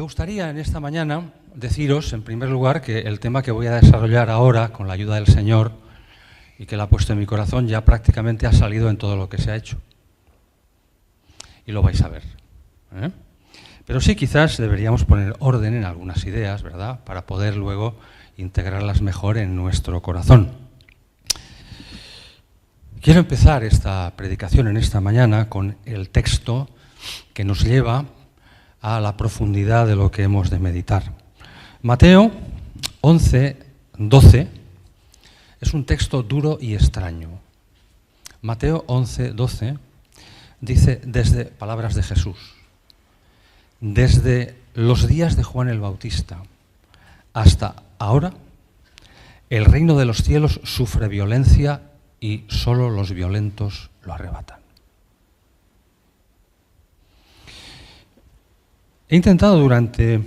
gustaría en esta mañana deciros, en primer lugar, que el tema que voy a desarrollar ahora, con la ayuda del Señor, y que Él ha puesto en mi corazón, ya prácticamente ha salido en todo lo que se ha hecho. Y lo vais a ver. Pero sí, quizás deberíamos poner orden en algunas ideas, ¿verdad?, para poder luego integrarlas mejor en nuestro corazón. Quiero empezar esta predicación en esta mañana con el texto que nos lleva a la profundidad de lo que hemos de meditar. Mateo 11:12 es un texto duro y extraño. Mateo 11:12 dice, desde palabras de Jesús, desde los días de Juan el Bautista hasta ahora, el reino de los cielos sufre violencia y solo los violentos lo arrebatan. He intentado durante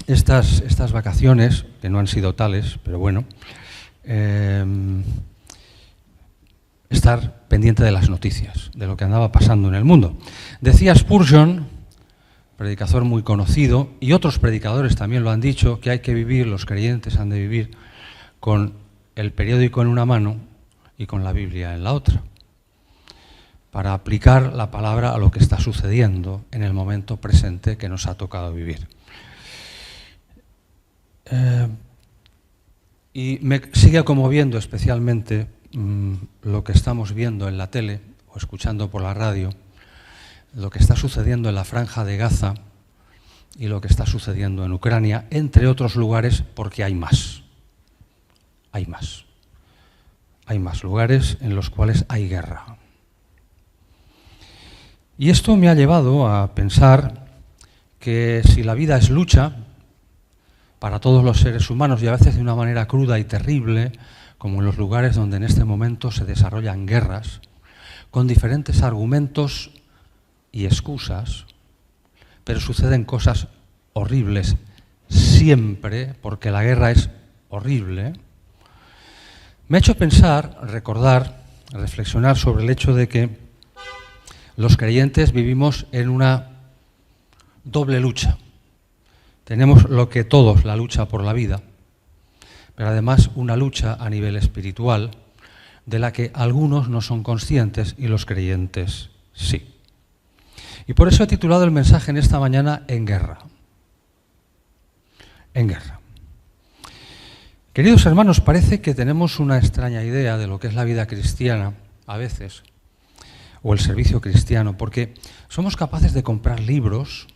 estas vacaciones, que no han sido tales, pero bueno, estar pendiente de las noticias, de lo que andaba pasando en el mundo. Decía Spurgeon, predicador muy conocido, y otros predicadores también lo han dicho, que hay que vivir, los creyentes han de vivir con el periódico en una mano y con la Biblia en la otra, para aplicar la palabra a lo que está sucediendo en el momento presente que nos ha tocado vivir. Y me sigue conmoviendo especialmente lo que estamos viendo en la tele o escuchando por la radio, lo que está sucediendo en la Franja de Gaza y lo que está sucediendo en Ucrania, entre otros lugares, porque hay más. Hay más. Hay más lugares en los cuales hay guerra. Y esto me ha llevado a pensar que si la vida es lucha para todos los seres humanos, y a veces de una manera cruda y terrible, como en los lugares donde en este momento se desarrollan guerras, con diferentes argumentos y excusas, pero suceden cosas horribles siempre, porque la guerra es horrible, me ha hecho pensar, recordar, reflexionar sobre el hecho de que los creyentes vivimos en una doble lucha. Tenemos lo que todos, la lucha por la vida, pero además una lucha a nivel espiritual de la que algunos no son conscientes y los creyentes sí. Y por eso he titulado el mensaje en esta mañana En guerra. En guerra. Queridos hermanos, parece que tenemos una extraña idea de lo que es la vida cristiana, a veces, o el servicio cristiano, porque somos capaces de comprar libros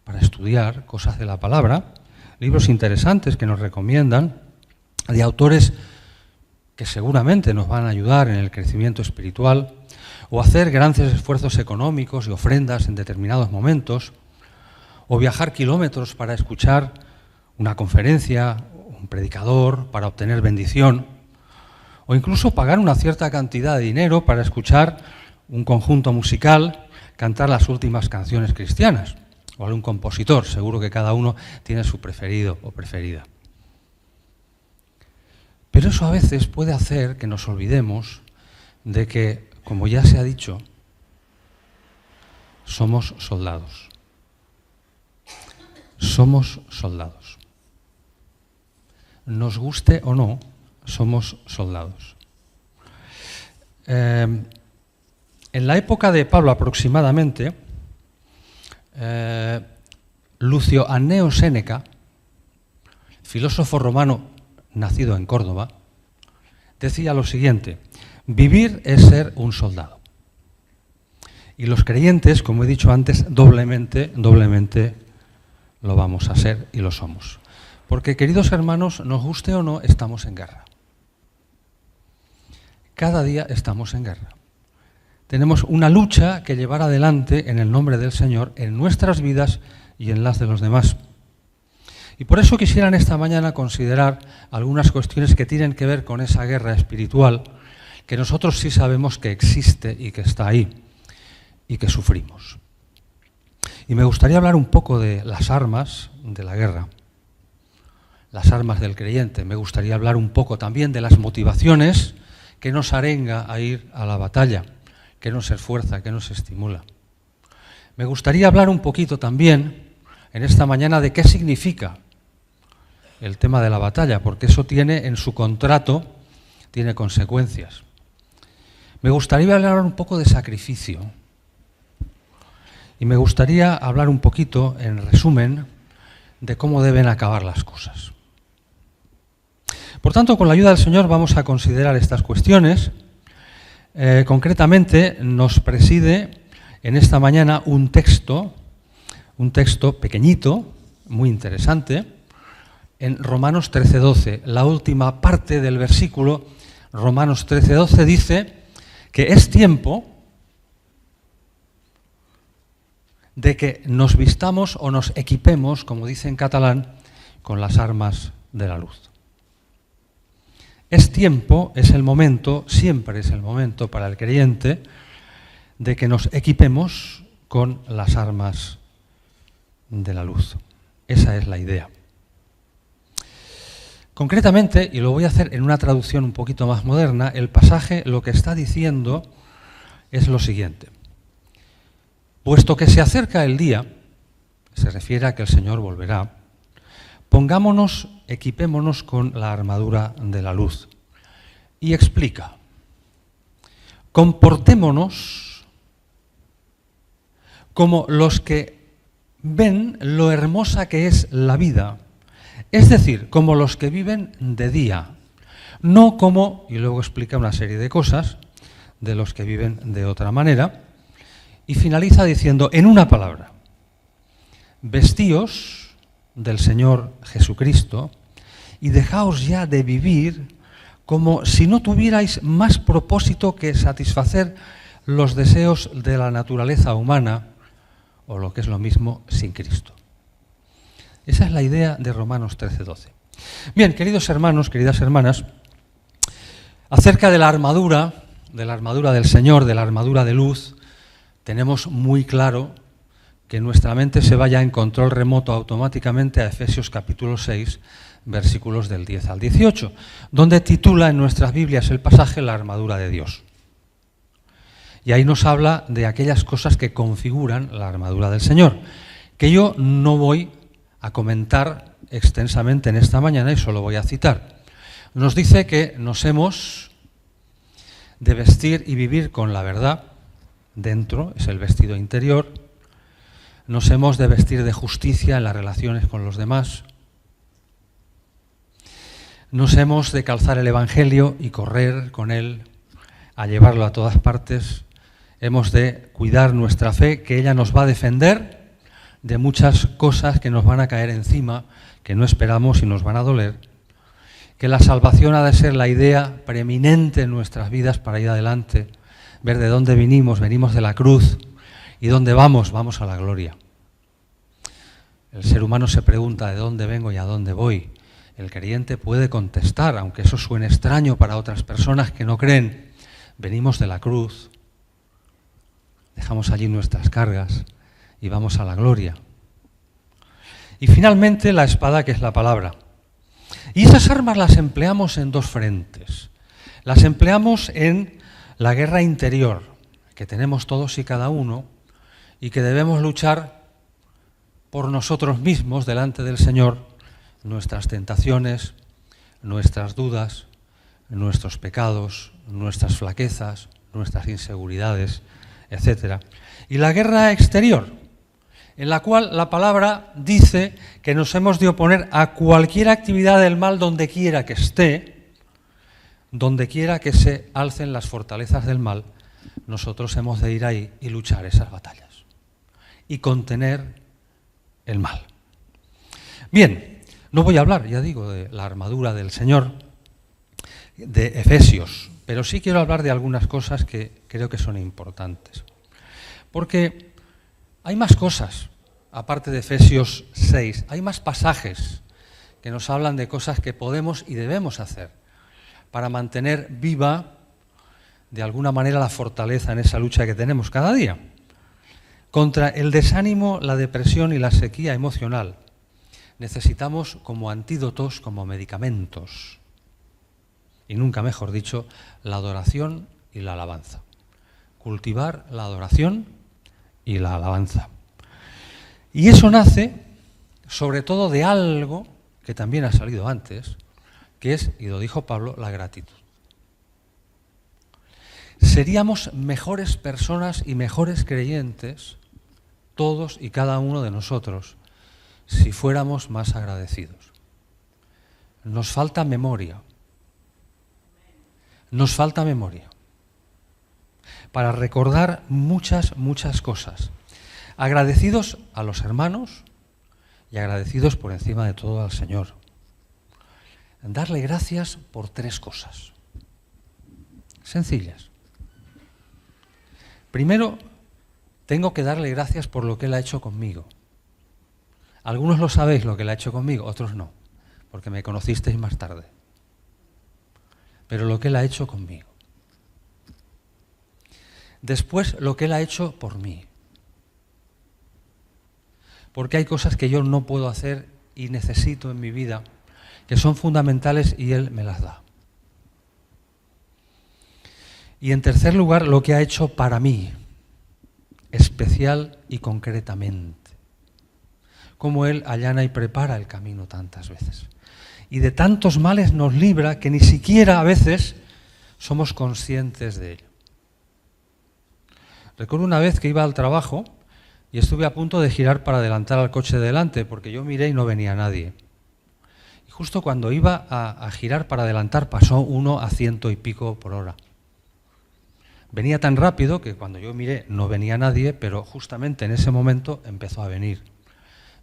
para estudiar cosas de la palabra, libros interesantes que nos recomiendan, de autores que seguramente nos van a ayudar en el crecimiento espiritual, o hacer grandes esfuerzos económicos y ofrendas en determinados momentos, o viajar kilómetros para escuchar una conferencia, un predicador, para obtener bendición, o incluso pagar una cierta cantidad de dinero para escuchar un conjunto musical cantar las últimas canciones cristianas, o algún compositor, seguro que cada uno tiene su preferido o preferida. Pero eso a veces puede hacer que nos olvidemos de que, como ya se ha dicho, somos soldados. Somos soldados. Nos guste o no, somos soldados. En la época de Pablo aproximadamente, Lucio Anneo Séneca, filósofo romano nacido en Córdoba, decía lo siguiente: vivir es ser un soldado. Y los creyentes, como he dicho antes, doblemente lo vamos a ser y lo somos. Porque, queridos hermanos, nos guste o no, estamos en guerra. Cada día estamos en guerra. Tenemos una lucha que llevar adelante en el nombre del Señor en nuestras vidas y en las de los demás. Y por eso quisiera en esta mañana considerar algunas cuestiones que tienen que ver con esa guerra espiritual que nosotros sí sabemos que existe y que está ahí y que sufrimos. Y me gustaría hablar un poco de las armas de la guerra, las armas del creyente. Me gustaría hablar un poco también de las motivaciones que nos arenga a ir a la batalla, que nos esfuerza, que nos estimula. Me gustaría hablar un poquito también en esta mañana de qué significa el tema de la batalla, porque eso tiene en su contrato, tiene consecuencias. Me gustaría hablar un poco de sacrificio y me gustaría hablar un poquito, en resumen, de cómo deben acabar las cosas. Por tanto, con la ayuda del Señor vamos a considerar estas cuestiones. Concretamente nos preside en esta mañana un texto pequeñito, muy interesante, en Romanos 13:12. La última parte del versículo, Romanos 13:12, dice que es tiempo de que nos vistamos o nos equipemos, como dice en catalán, con las armas de la luz. Es tiempo, es el momento, siempre es el momento para el creyente de que nos equipemos con las armas de la luz. Esa es la idea. Concretamente, y lo voy a hacer en una traducción un poquito más moderna, el pasaje lo que está diciendo es lo siguiente. Puesto que se acerca el día, se refiere a que el Señor volverá, equipémonos con la armadura de la luz. Y explica, comportémonos como los que ven lo hermosa que es la vida, es decir, como los que viven de día, no como, y luego explica una serie de cosas, de los que viven de otra manera, y finaliza diciendo, en una palabra, vestíos del Señor Jesucristo y dejaos ya de vivir como si no tuvierais más propósito que satisfacer los deseos de la naturaleza humana, o lo que es lo mismo, sin Cristo. Esa es la idea de Romanos 13:12. Bien, queridos hermanos, queridas hermanas, acerca de la armadura del Señor, de la armadura de luz, tenemos muy claro que nuestra mente se vaya en control remoto automáticamente a Efesios capítulo 6, versículos del 10 al 18, donde titula en nuestras Biblias el pasaje La armadura de Dios. Y ahí nos habla de aquellas cosas que configuran la armadura del Señor, que yo no voy a comentar extensamente en esta mañana y solo voy a citar. Nos dice que nos hemos de vestir y vivir con la verdad, dentro es el vestido interior, nos hemos de vestir de justicia en las relaciones con los demás, nos hemos de calzar el Evangelio y correr con él, a llevarlo a todas partes, hemos de cuidar nuestra fe, que ella nos va a defender de muchas cosas que nos van a caer encima, que no esperamos y nos van a doler, que la salvación ha de ser la idea preeminente en nuestras vidas para ir adelante, ver de dónde venimos de la cruz, y dónde vamos a la gloria. El ser humano se pregunta de dónde vengo y a dónde voy. El creyente puede contestar, aunque eso suene extraño para otras personas que no creen, venimos de la cruz, dejamos allí nuestras cargas y vamos a la gloria. Y finalmente la espada, que es la palabra. Y esas armas las empleamos en dos frentes. Las empleamos en la guerra interior, que tenemos todos y cada uno, y que debemos luchar por nosotros mismos delante del Señor, nuestras tentaciones, nuestras dudas, nuestros pecados, nuestras flaquezas, nuestras inseguridades, etc. Y la guerra exterior, en la cual la palabra dice que nos hemos de oponer a cualquier actividad del mal donde quiera que esté, donde quiera que se alcen las fortalezas del mal, nosotros hemos de ir ahí y luchar esas batallas y contener el mal. Bien, no voy a hablar, ya digo, de la armadura del Señor, de Efesios, pero sí quiero hablar de algunas cosas que creo que son importantes. Porque hay más cosas, aparte de Efesios 6, hay más pasajes que nos hablan de cosas que podemos y debemos hacer para mantener viva, de alguna manera, la fortaleza en esa lucha que tenemos cada día. Contra el desánimo, la depresión y la sequía emocional, necesitamos como antídotos, como medicamentos, y nunca mejor dicho, la adoración y la alabanza. Cultivar la adoración y la alabanza. Y eso nace sobre todo de algo que también ha salido antes, que es, y lo dijo Pablo, la gratitud. Seríamos mejores personas y mejores creyentes, todos y cada uno de nosotros, si fuéramos más agradecidos. Nos falta memoria. Nos falta memoria para recordar muchas cosas. Agradecidos a los hermanos y agradecidos por encima de todo al Señor. Darle gracias por 3 cosas sencillas. Primero, tengo que darle gracias por lo que Él ha hecho conmigo. Algunos lo sabéis lo que Él ha hecho conmigo, otros no, porque me conocisteis más tarde. Pero lo que Él ha hecho conmigo. Después, lo que Él ha hecho por mí. Porque hay cosas que yo no puedo hacer y necesito en mi vida, que son fundamentales y Él me las da. Y en tercer lugar, lo que ha hecho para mí, especial y concretamente. Como Él allana y prepara el camino tantas veces. Y de tantos males nos libra que ni siquiera a veces somos conscientes de ello. Recuerdo una vez que iba al trabajo y estuve a punto de girar para adelantar al coche de delante, porque yo miré y no venía nadie. Y justo cuando iba a girar para adelantar, pasó uno a 100 y pico por hora. Venía tan rápido que cuando yo miré no venía nadie, pero justamente en ese momento empezó a venir.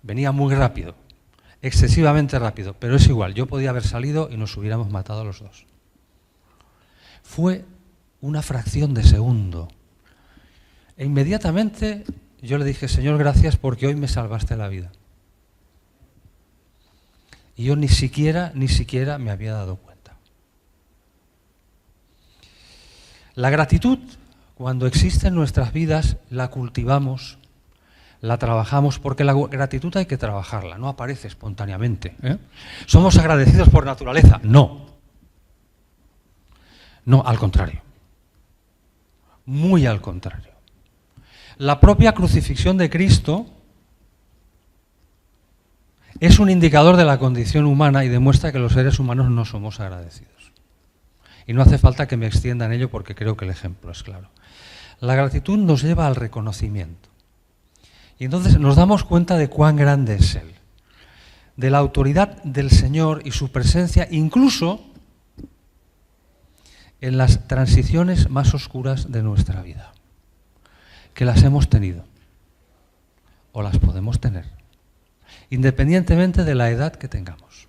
Venía muy rápido, excesivamente rápido, pero es igual, yo podía haber salido y nos hubiéramos matado los dos. Fue una fracción de segundo. E inmediatamente yo le dije, Señor, gracias porque hoy me salvaste la vida. Y yo ni siquiera me había dado cuenta. La gratitud, cuando existe en nuestras vidas, la cultivamos, la trabajamos, porque la gratitud hay que trabajarla, no aparece espontáneamente. ¿Somos agradecidos por naturaleza? No. No, al contrario. Muy al contrario. La propia crucifixión de Cristo es un indicador de la condición humana y demuestra que los seres humanos no somos agradecidos. Y no hace falta que me extienda en ello porque creo que el ejemplo es claro. La gratitud nos lleva al reconocimiento. Y entonces nos damos cuenta de cuán grande es Él, de la autoridad del Señor y su presencia, incluso en las transiciones más oscuras de nuestra vida, que las hemos tenido o las podemos tener, independientemente de la edad que tengamos.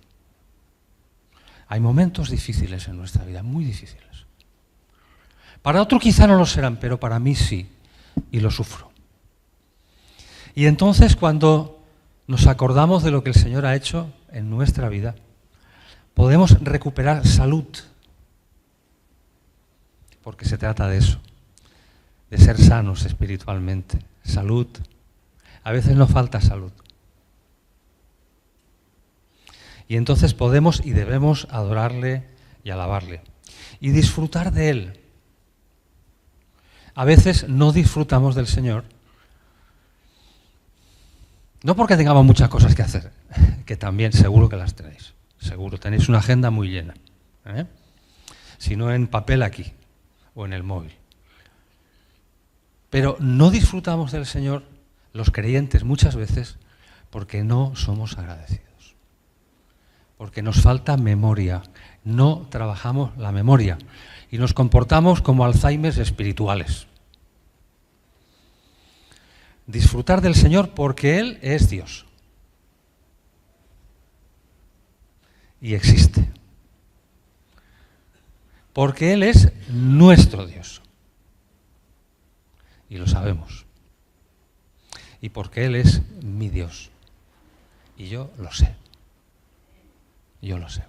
Hay momentos difíciles en nuestra vida, muy difíciles. Para otro quizá no lo serán, pero para mí sí, y lo sufro. Y entonces cuando nos acordamos de lo que el Señor ha hecho en nuestra vida, podemos recuperar salud, porque se trata de eso, de ser sanos espiritualmente, salud. A veces nos falta salud. Y entonces podemos y debemos adorarle y alabarle. Y disfrutar de Él. A veces no disfrutamos del Señor. No porque tengamos muchas cosas que hacer, que también seguro que las tenéis. Seguro, tenéis una agenda muy llena. Sino en papel aquí o en el móvil. Pero no disfrutamos del Señor, los creyentes, muchas veces, porque no somos agradecidos. Porque nos falta memoria, no trabajamos la memoria y nos comportamos como Alzheimer espirituales. Disfrutar del Señor porque Él es Dios y existe. Porque Él es nuestro Dios y lo sabemos. Y porque Él es mi Dios y yo lo sé. Yo lo sé.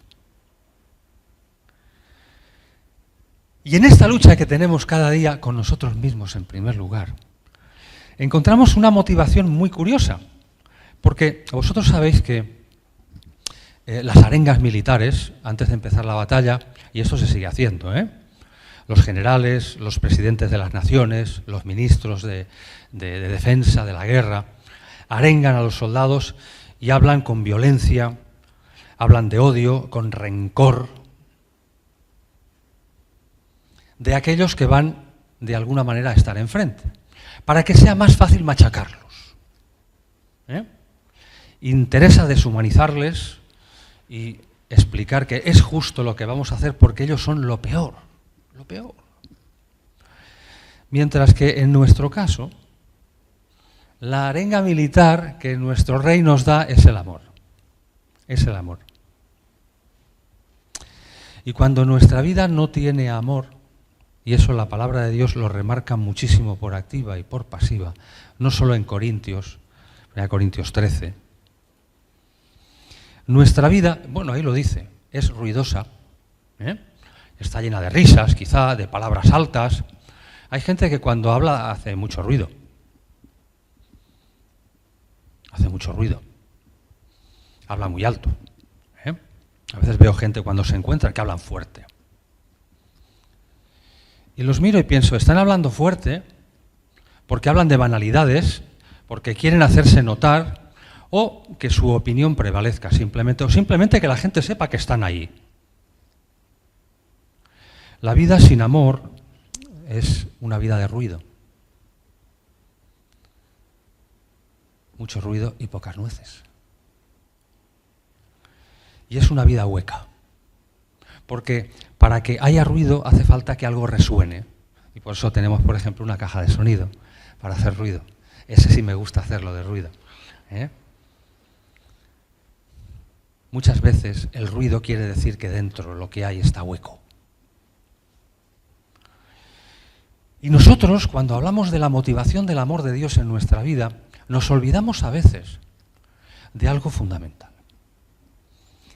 Y en esta lucha que tenemos cada día con nosotros mismos, en primer lugar, encontramos una motivación muy curiosa, porque vosotros sabéis que las arengas militares, antes de empezar la batalla, y esto se sigue haciendo, los generales, los presidentes de las naciones, los ministros de defensa, de la guerra, arengan a los soldados y hablan con violencia, hablan de odio, con rencor, de aquellos que van de alguna manera a estar enfrente, para que sea más fácil machacarlos. Interesa deshumanizarles y explicar que es justo lo que vamos a hacer porque ellos son lo peor, lo peor. Mientras que en nuestro caso, la arenga militar que nuestro rey nos da es el amor. Es el amor. Y cuando nuestra vida no tiene amor, y eso la palabra de Dios lo remarca muchísimo por activa y por pasiva, no solo en Corintios, 1 Corintios 13, nuestra vida, bueno, ahí lo dice, es ruidosa, está llena de risas, quizá, de palabras altas. Hay gente que cuando habla hace mucho ruido. Hace mucho ruido. Habla muy alto. A veces veo gente cuando se encuentra que hablan fuerte. Y los miro y pienso, están hablando fuerte porque hablan de banalidades, porque quieren hacerse notar, o que su opinión prevalezca simplemente, o simplemente que la gente sepa que están ahí. La vida sin amor es una vida de ruido. Mucho ruido y pocas nueces. Y es una vida hueca. Porque para que haya ruido hace falta que algo resuene. Y por eso tenemos, por ejemplo, una caja de sonido para hacer ruido. Ese sí me gusta hacerlo de ruido. Muchas veces el ruido quiere decir que dentro lo que hay está hueco. Y nosotros, cuando hablamos de la motivación del amor de Dios en nuestra vida, nos olvidamos a veces de algo fundamental.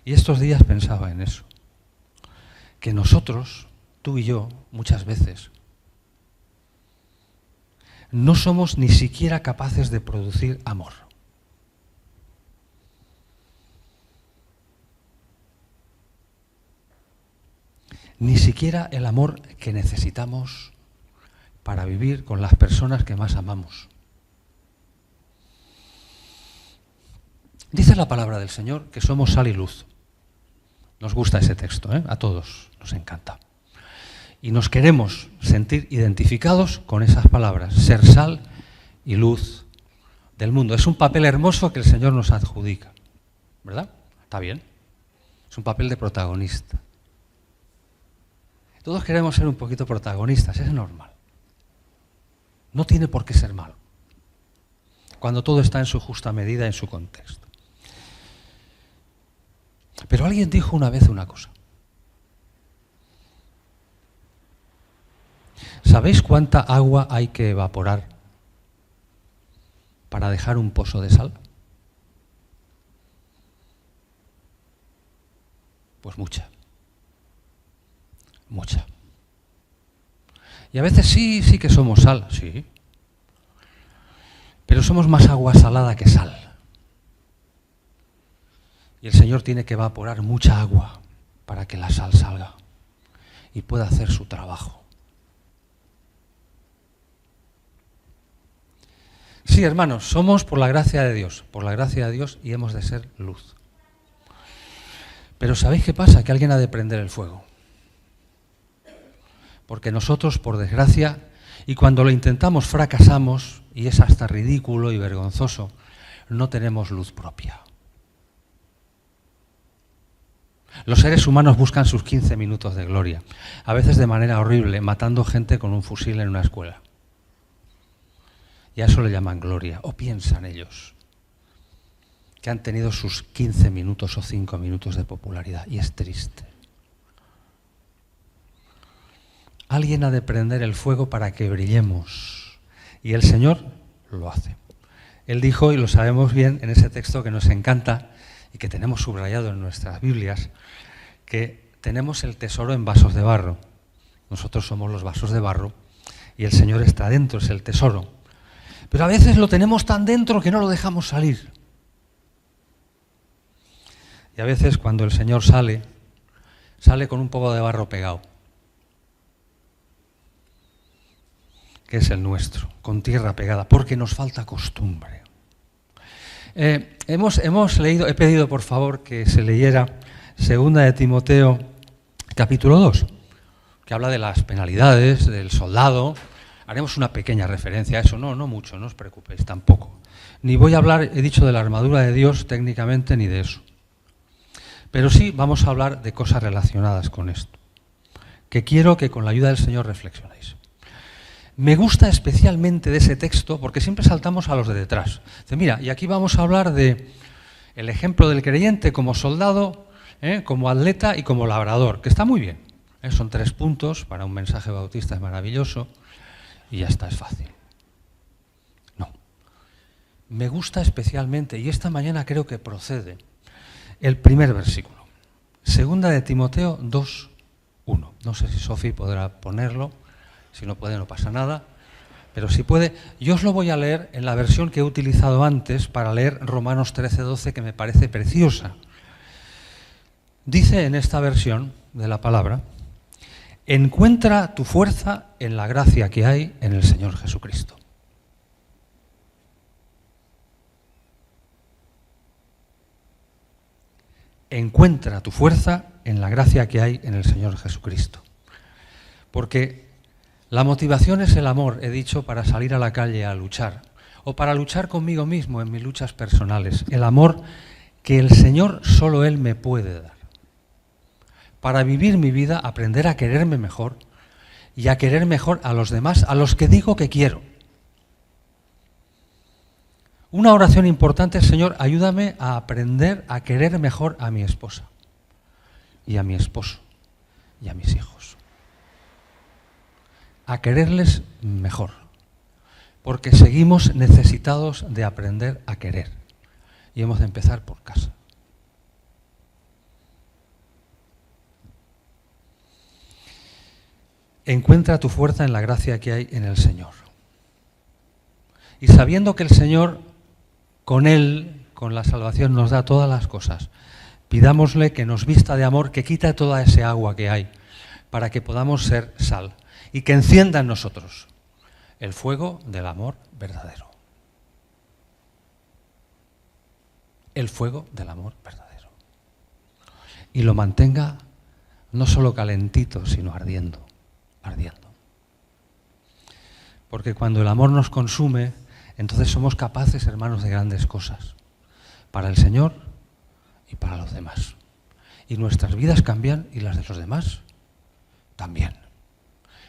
Y estos días pensaba en eso, que nosotros, tú y yo, muchas veces, no somos ni siquiera capaces de producir amor. Ni siquiera el amor que necesitamos para vivir con las personas que más amamos. Dice la palabra del Señor que somos sal y luz. Nos gusta ese texto, a todos nos encanta. Y nos queremos sentir identificados con esas palabras, ser sal y luz del mundo. Es un papel hermoso que el Señor nos adjudica, ¿verdad? Está bien. Es un papel de protagonista. Todos queremos ser un poquito protagonistas, es normal. No tiene por qué ser malo, cuando todo está en su justa medida, en su contexto. Pero alguien dijo una vez una cosa. ¿Sabéis cuánta agua hay que evaporar para dejar un pozo de sal? Pues mucha. Mucha. Y a veces sí que somos sal, sí. Pero somos más agua salada que sal. Y el Señor tiene que evaporar mucha agua para que la sal salga y pueda hacer su trabajo. Sí, hermanos, somos por la gracia de Dios y hemos de ser luz. Pero ¿sabéis qué pasa? Que alguien ha de prender el fuego. Porque nosotros, por desgracia, y cuando lo intentamos fracasamos, y es hasta ridículo y vergonzoso, no tenemos luz propia. Los seres humanos buscan sus 15 minutos de gloria, a veces de manera horrible, matando gente con un fusil en una escuela. Y a eso le llaman gloria, o piensan ellos, que han tenido sus 15 minutos o 5 minutos de popularidad, y es triste. Alguien ha de prender el fuego para que brillemos, y el Señor lo hace. Él dijo, y lo sabemos bien en ese texto que nos encanta y que tenemos subrayado en nuestras Biblias, que tenemos el tesoro en vasos de barro. Nosotros somos los vasos de barro y el Señor está dentro, es el tesoro. Pero a veces lo tenemos tan dentro que no lo dejamos salir. Y a veces cuando el Señor sale con un poco de barro pegado, que es el nuestro, con tierra pegada, porque nos falta costumbre. Hemos leído, he pedido por favor que se leyera 2 de Timoteo, capítulo 2, que habla de las penalidades, del soldado. Haremos una pequeña referencia a eso, no mucho, no os preocupéis, tampoco. Ni voy a hablar, he dicho, de la armadura de Dios técnicamente, ni de eso. Pero sí vamos a hablar de cosas relacionadas con esto, que quiero que con la ayuda del Señor reflexionéis. Me gusta especialmente de ese texto porque siempre saltamos a los de detrás. Dice, mira, y aquí vamos a hablar de el ejemplo del creyente como soldado, como atleta y como labrador, que está muy bien. Son 3 puntos, para un mensaje bautista es maravilloso y ya está, es fácil. No. Me gusta especialmente, y esta mañana creo que procede, el primer versículo. 2 de Timoteo 2:1. No sé si Sofi podrá ponerlo. Si no puede, no pasa nada, pero si puede, yo os lo voy a leer en la versión que he utilizado antes para leer Romanos 13:12, que me parece preciosa. Dice en esta versión de la palabra, encuentra tu fuerza en la gracia que hay en el Señor Jesucristo. Encuentra tu fuerza en la gracia que hay en el Señor Jesucristo. Porque la motivación es el amor, he dicho, para salir a la calle a luchar, o para luchar conmigo mismo en mis luchas personales. El amor que el Señor solo Él me puede dar. Para vivir mi vida, aprender a quererme mejor y a querer mejor a los demás, a los que digo que quiero. Una oración importante es, Señor, ayúdame a aprender a querer mejor a mi esposa y a mi esposo y a mis hijos. A quererles mejor, porque seguimos necesitados de aprender a querer y hemos de empezar por casa. Encuentra tu fuerza en la gracia que hay en el Señor. Y sabiendo que el Señor, con Él, con la salvación, nos da todas las cosas, pidámosle que nos vista de amor, que quita toda ese agua que hay, para que podamos ser sal. Y que encienda en nosotros el fuego del amor verdadero. El fuego del amor verdadero. Y lo mantenga no solo calentito, sino ardiendo. Porque cuando el amor nos consume, entonces somos capaces, hermanos, de grandes cosas. Para el Señor y para los demás. Y nuestras vidas cambian y las de los demás también.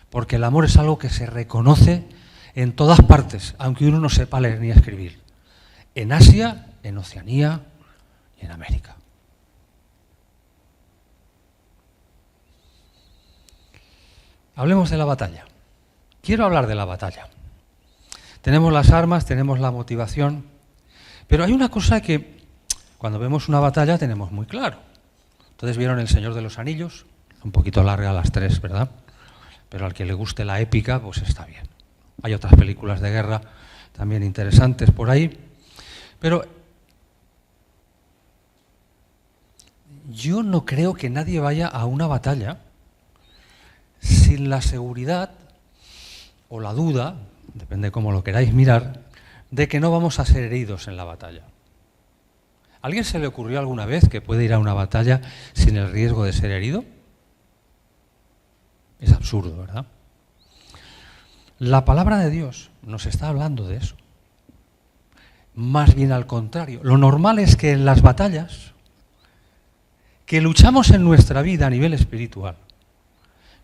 Porque el amor es algo que se reconoce en todas partes, aunque uno no sepa leer ni escribir. En Asia, en Oceanía y en América. Hablemos de la batalla. Quiero hablar de la batalla. Tenemos las armas, tenemos la motivación, pero hay una cosa que cuando vemos una batalla tenemos muy claro. Entonces vieron El Señor de los Anillos, un poquito larga a las 3, ¿verdad? Pero al que le guste la épica, pues está bien. Hay otras películas de guerra también interesantes por ahí. Pero yo no creo que nadie vaya a una batalla sin la seguridad o la duda, depende cómo lo queráis mirar, de que no vamos a ser heridos en la batalla. ¿A alguien se le ocurrió alguna vez que puede ir a una batalla sin el riesgo de ser herido? Es absurdo, ¿verdad? La palabra de Dios nos está hablando de eso. Más bien al contrario. Lo normal es que en las batallas que luchamos en nuestra vida a nivel espiritual,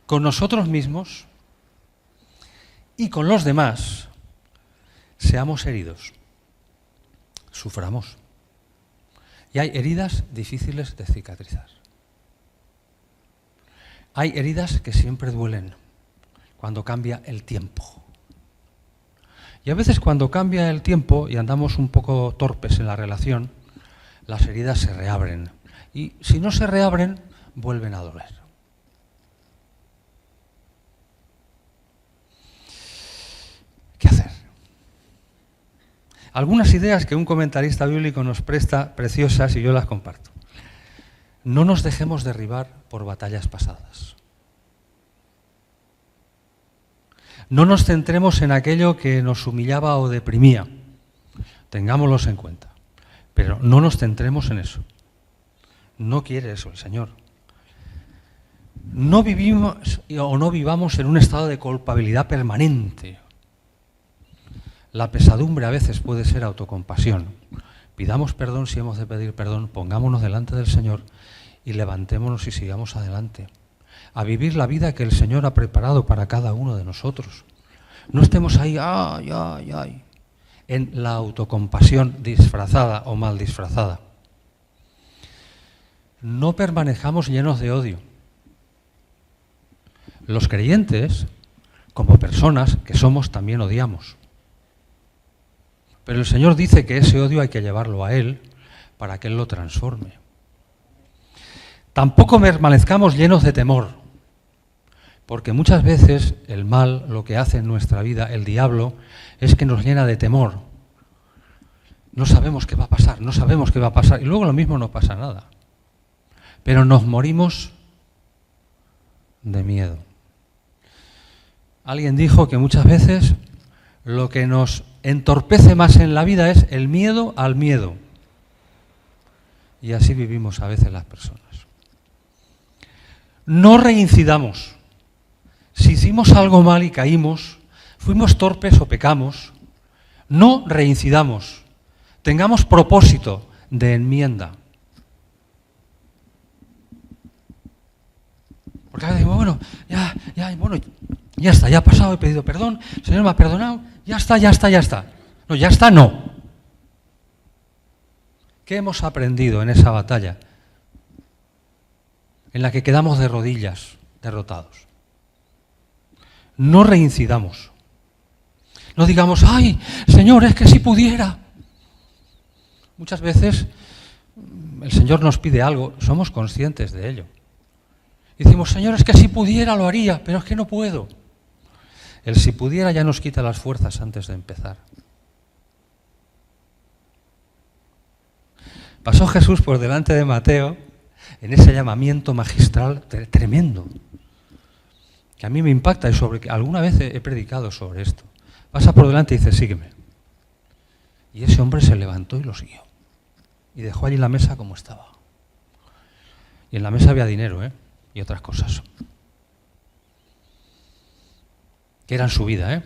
con nosotros mismos y con los demás, seamos heridos, suframos. Y hay heridas difíciles de cicatrizar. Hay heridas que siempre duelen cuando cambia el tiempo. Y a veces cuando cambia el tiempo y andamos un poco torpes en la relación, las heridas se reabren. Y si no se reabren, vuelven a doler. ¿Qué hacer? Algunas ideas que un comentarista bíblico nos presta, preciosas, y yo las comparto. No nos dejemos derribar por batallas pasadas. No nos centremos en aquello que nos humillaba o deprimía. Tengámoslos en cuenta. Pero no nos centremos en eso. No quiere eso el Señor. No vivimos o no vivamos en un estado de culpabilidad permanente. La pesadumbre a veces puede ser autocompasión. Pidamos perdón si hemos de pedir perdón, pongámonos delante del Señor y levantémonos y sigamos adelante. A vivir la vida que el Señor ha preparado para cada uno de nosotros. No estemos ahí, en la autocompasión disfrazada o mal disfrazada. No permanezcamos llenos de odio. Los creyentes, como personas que somos, también odiamos. Pero el Señor dice que ese odio hay que llevarlo a Él para que Él lo transforme. Tampoco permanezcamos llenos de temor, porque muchas veces el mal, lo que hace en nuestra vida, el diablo, es que nos llena de temor. No sabemos qué va a pasar, no sabemos qué va a pasar, y luego lo mismo no pasa nada. Pero nos morimos de miedo. Alguien dijo que muchas veces lo que nos entorpece más en la vida es el miedo al miedo. Y así vivimos a veces las personas. No reincidamos. Si hicimos algo mal y caímos, fuimos torpes o pecamos, no reincidamos. Tengamos propósito de enmienda. Porque a veces digo, bueno, ya está, ya ha pasado, he pedido perdón, el Señor me ha perdonado, ya está. No, ya está, no. ¿Qué hemos aprendido en esa batalla? En la que quedamos de rodillas, derrotados. No reincidamos. No digamos, ¡ay, Señor, es que si pudiera! Muchas veces el Señor nos pide algo, somos conscientes de ello. Y decimos, Señor, es que si pudiera lo haría, pero es que no puedo. El si pudiera ya nos quita las fuerzas antes de empezar. Pasó Jesús por delante de Mateo en ese llamamiento magistral tremendo, que a mí me impacta y sobre que alguna vez he predicado sobre esto. Pasa por delante y dice, sígueme. Y ese hombre se levantó y lo siguió. Y dejó allí la mesa como estaba. Y en la mesa había dinero, y otras cosas. Que eran su vida,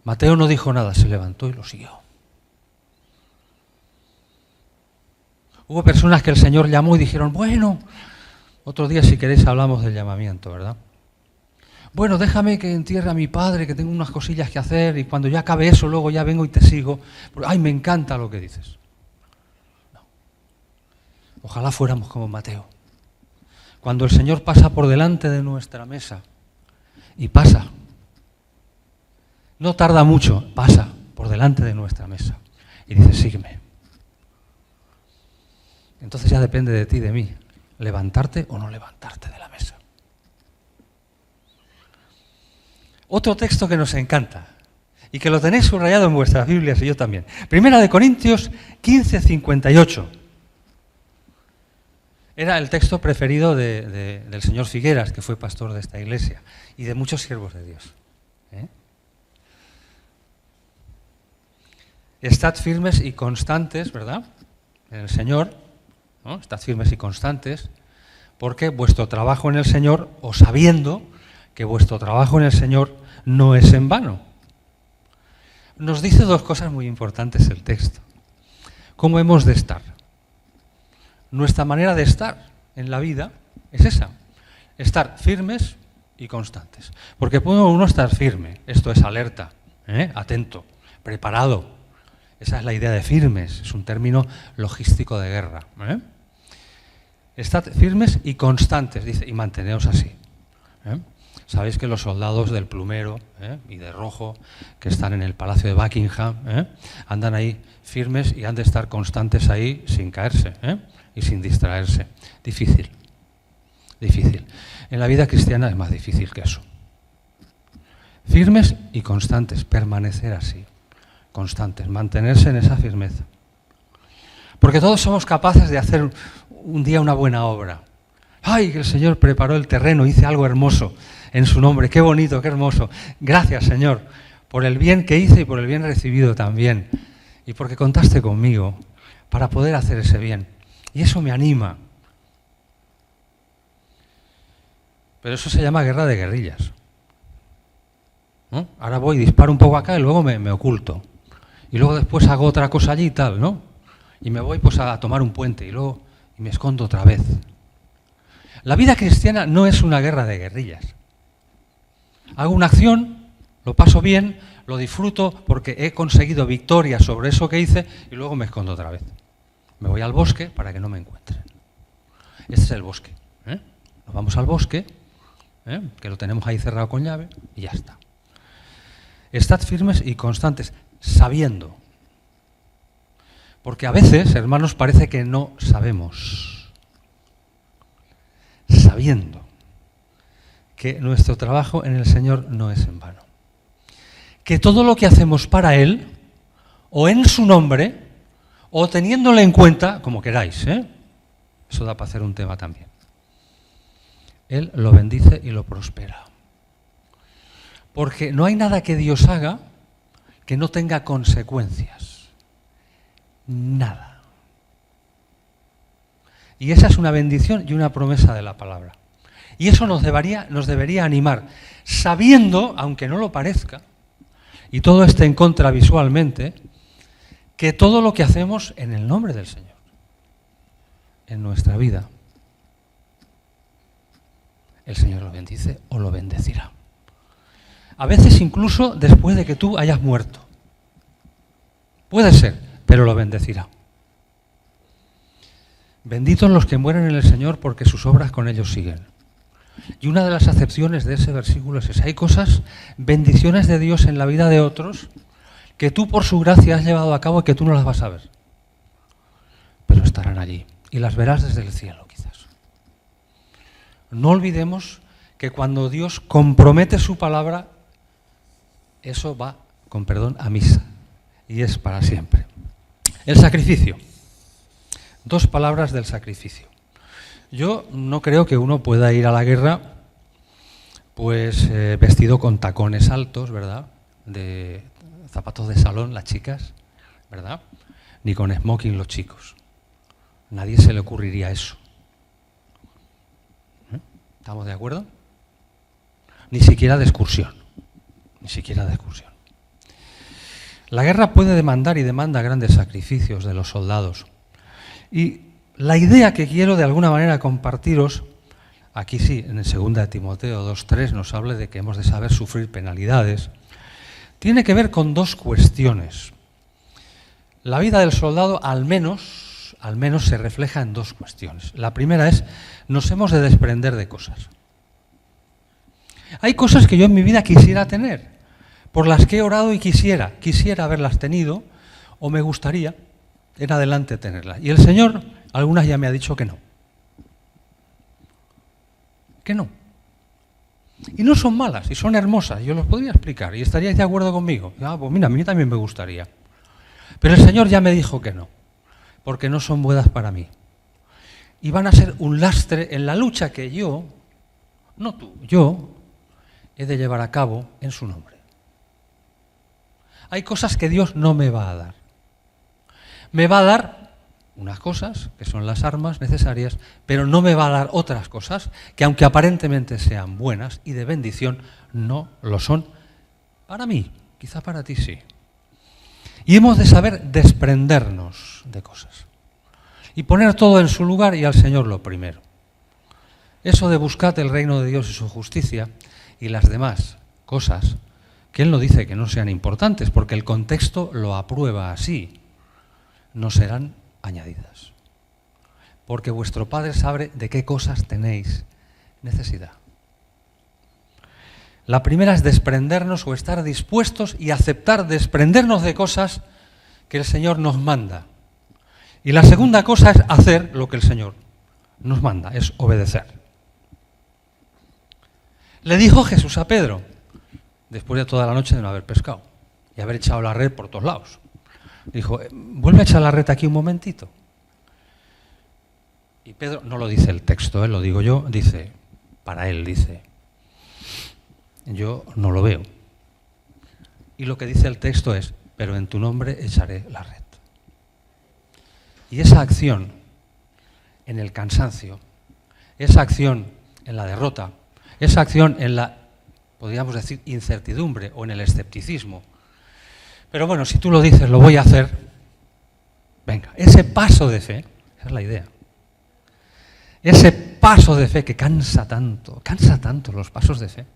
Mateo no dijo nada, se levantó y lo siguió. Hubo personas que el Señor llamó y dijeron, bueno, otro día si queréis hablamos del llamamiento, ¿verdad? Bueno, déjame que entierre a mi padre, que tengo unas cosillas que hacer y cuando ya acabe eso, luego ya vengo y te sigo. Ay, me encanta lo que dices. No. Ojalá fuéramos como Mateo. Cuando el Señor pasa por delante de nuestra mesa, y pasa, no tarda mucho, pasa por delante de nuestra mesa y dice, sígueme. Entonces ya depende de ti, de mí, levantarte o no levantarte de la mesa. Otro texto que nos encanta y que lo tenéis subrayado en vuestras Biblias y yo también. Primera de Corintios 15:58. Era el texto preferido del señor Figueras, que fue pastor de esta iglesia, y de muchos siervos de Dios. Estad firmes y constantes, ¿verdad?, en el Señor, ¿no? Estad firmes y constantes, porque vuestro trabajo en el Señor, o sabiendo que vuestro trabajo en el Señor no es en vano. Nos dice dos cosas muy importantes el texto. ¿Cómo hemos de estar? Nuestra manera de estar en la vida es esa, estar firmes y constantes. Porque puede uno estar firme, esto es alerta, atento, preparado. Esa es la idea de firmes, es un término logístico de guerra. Estad firmes y constantes, dice, y manteneos así. Sabéis que los soldados del plumero y de rojo que están en el Palacio de Buckingham andan ahí firmes y han de estar constantes ahí sin caerse y sin distraerse. Difícil, difícil. En la vida cristiana es más difícil que eso. Firmes y constantes, permanecer así, constantes, mantenerse en esa firmeza. Porque todos somos capaces de hacer un día una buena obra. ¡Ay, que el Señor preparó el terreno, hice algo hermoso en su nombre! ¡Qué bonito, qué hermoso! Gracias, Señor, por el bien que hice y por el bien recibido también. y porque contaste conmigo para poder hacer ese bien. Y eso me anima. Pero eso se llama guerra de guerrillas, ¿no? Ahora voy, disparo un poco acá y luego me oculto. Y luego después hago otra cosa allí y tal, ¿no? Y me voy pues a tomar un puente y luego me escondo otra vez. La vida cristiana no es una guerra de guerrillas. Hago una acción, lo paso bien, lo disfruto porque he conseguido victoria sobre eso que hice y luego me escondo otra vez. Me voy al bosque para que no me encuentren. Este es el bosque, ¿eh? Nos vamos al bosque, que lo tenemos ahí cerrado con llave y ya está. Estad firmes y constantes, sabiendo. Porque a veces, hermanos, parece que no sabemos. Sabiendo que nuestro trabajo en el Señor no es en vano. Que todo lo que hacemos para Él, o en su nombre, o teniéndole en cuenta, como queráis, eso da para hacer un tema también. Él lo bendice y lo prospera. Porque no hay nada que Dios haga que no tenga consecuencias. Nada. Y esa es una bendición y una promesa de la palabra. Y eso nos debería animar, sabiendo, aunque no lo parezca, y todo esté en contra visualmente, que todo lo que hacemos en el nombre del Señor, en nuestra vida, el Señor lo bendice o lo bendecirá. A veces incluso después de que tú hayas muerto. Puede ser, pero lo bendecirá. Benditos los que mueren en el Señor porque sus obras con ellos siguen. Y una de las acepciones de ese versículo es esa. Hay cosas, bendiciones de Dios en la vida de otros, que tú por su gracia has llevado a cabo y que tú no las vas a ver. Pero estarán allí y las verás desde el cielo quizás. No olvidemos que cuando Dios compromete su palabra, eso va, con perdón, a misa. Y es para siempre. El sacrificio. 2 palabras del sacrificio. Yo no creo que uno pueda ir a la guerra pues vestido con tacones altos, ¿verdad? De zapatos de salón las chicas, ¿verdad? Ni con smoking los chicos. Nadie se le ocurriría eso. ¿Estamos de acuerdo? Ni siquiera de excursión. Ni siquiera de excursión. La guerra puede demandar y demanda grandes sacrificios de los soldados. Y la idea que quiero de alguna manera compartiros, aquí sí, en el 2 de Timoteo 2:3 nos habla de que hemos de saber sufrir penalidades, tiene que ver con 2 cuestiones. La vida del soldado al menos se refleja en 2 cuestiones. La primera es, nos hemos de desprender de cosas. Hay cosas que yo en mi vida quisiera tener, por las que he orado y quisiera haberlas tenido, o me gustaría en adelante tenerlas. Y el Señor, algunas ya me ha dicho que no. Que no. Y no son malas, y son hermosas, yo los podría explicar, y estaríais de acuerdo conmigo. Pues mira, a mí también me gustaría. Pero el Señor ya me dijo que no, porque no son buenas para mí. Y van a ser un lastre en la lucha que yo, no tú, yo, he de llevar a cabo en su nombre. Hay cosas que Dios no me va a dar. Me va a dar unas cosas, que son las armas necesarias, pero no me va a dar otras cosas que, aunque aparentemente sean buenas y de bendición, no lo son para mí, quizá para ti sí. Y hemos de saber desprendernos de cosas y poner todo en su lugar y al Señor lo primero. Eso de buscad el reino de Dios y su justicia y las demás cosas, que Él no dice que no sean importantes, porque el contexto lo aprueba así, no serán añadidas. Porque vuestro Padre sabe de qué cosas tenéis necesidad. La primera es desprendernos o estar dispuestos y aceptar desprendernos de cosas que el Señor nos manda. Y la segunda cosa es hacer lo que el Señor nos manda, es obedecer. Le dijo Jesús a Pedro, después de toda la noche de no haber pescado y haber echado la red por todos lados. Dijo, vuelve a echar la red aquí un momentito. Y Pedro, no lo dice el texto, lo digo yo, dice, para él dice, yo no lo veo. Y lo que dice el texto es, pero en tu nombre echaré la red. Y esa acción en el cansancio, esa acción en la derrota, esa acción en la, podríamos decir, incertidumbre o en el escepticismo. Pero bueno, si tú lo dices, lo voy a hacer, venga, ese paso de fe, esa es la idea. Ese paso de fe que cansa tanto los pasos de fe,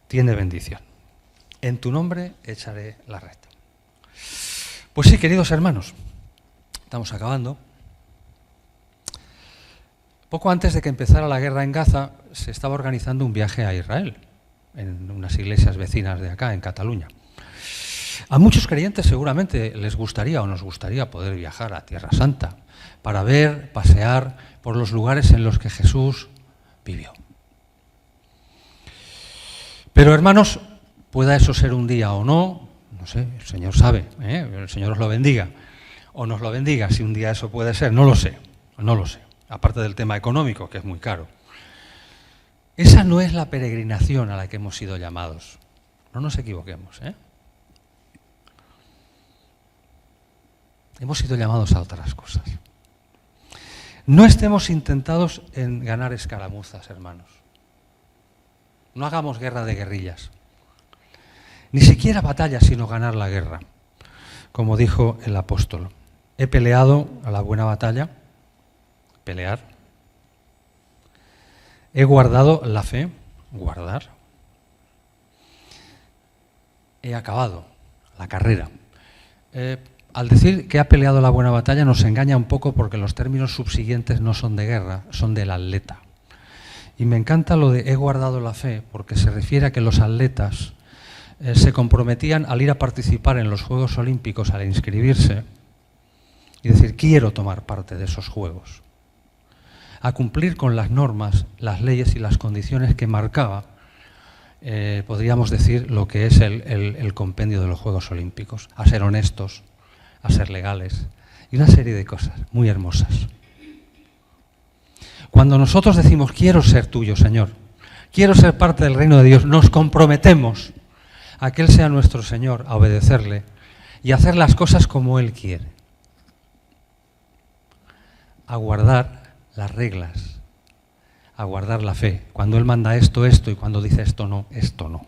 tiene bendición. En tu nombre echaré la red. Pues sí, queridos hermanos, estamos acabando. Poco antes de que empezara la guerra en Gaza, se estaba organizando un viaje a Israel, en unas iglesias vecinas de acá, en Cataluña. A muchos creyentes seguramente les gustaría o nos gustaría poder viajar a Tierra Santa para ver, pasear por los lugares en los que Jesús vivió. Pero hermanos, pueda eso ser un día o no, no sé, el Señor sabe, el Señor os lo bendiga, o nos lo bendiga, si un día eso puede ser, no lo sé, aparte del tema económico, que es muy caro. Esa no es la peregrinación a la que hemos sido llamados, no nos equivoquemos, Hemos sido llamados a otras cosas. No estemos intentados en ganar escaramuzas, hermanos. No hagamos guerra de guerrillas. Ni siquiera batalla, sino ganar la guerra. Como dijo el apóstol, he peleado a la buena batalla, pelear. He guardado la fe, guardar. He acabado la carrera. Al decir que ha peleado la buena batalla nos engaña un poco porque los términos subsiguientes no son de guerra, son del atleta. Y me encanta lo de he guardado la fe porque se refiere a que los atletas se comprometían al ir a participar en los Juegos Olímpicos, al inscribirse, y decir quiero tomar parte de esos Juegos, a cumplir con las normas, las leyes y las condiciones que marcaba, podríamos decir, lo que es el compendio de los Juegos Olímpicos, a ser honestos, a ser legales, y una serie de cosas muy hermosas. Cuando nosotros decimos, quiero ser tuyo, Señor, quiero ser parte del reino de Dios, nos comprometemos a que Él sea nuestro Señor, a obedecerle y a hacer las cosas como Él quiere. A guardar las reglas, a guardar la fe. Cuando Él manda esto, esto, y cuando dice esto no, esto no.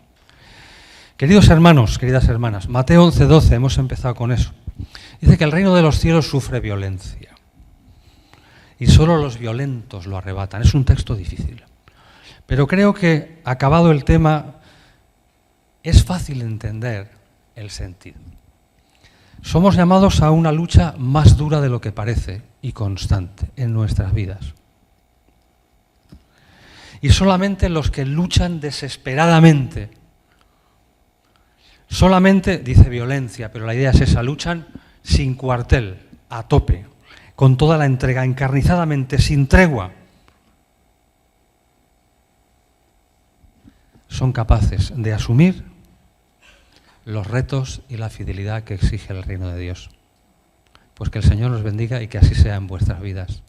Queridos hermanos, queridas hermanas, Mateo 11:12, hemos empezado con eso. Dice que el reino de los cielos sufre violencia y solo los violentos lo arrebatan. Es un texto difícil, pero creo que, acabado el tema, es fácil entender el sentido. Somos llamados a una lucha más dura de lo que parece y constante en nuestras vidas. Y solamente los que luchan desesperadamente, solamente, dice violencia, pero la idea es esa, luchan sin cuartel, a tope, con toda la entrega, encarnizadamente, sin tregua, son capaces de asumir los retos y la fidelidad que exige el reino de Dios. Pues que el Señor los bendiga y que así sea en vuestras vidas.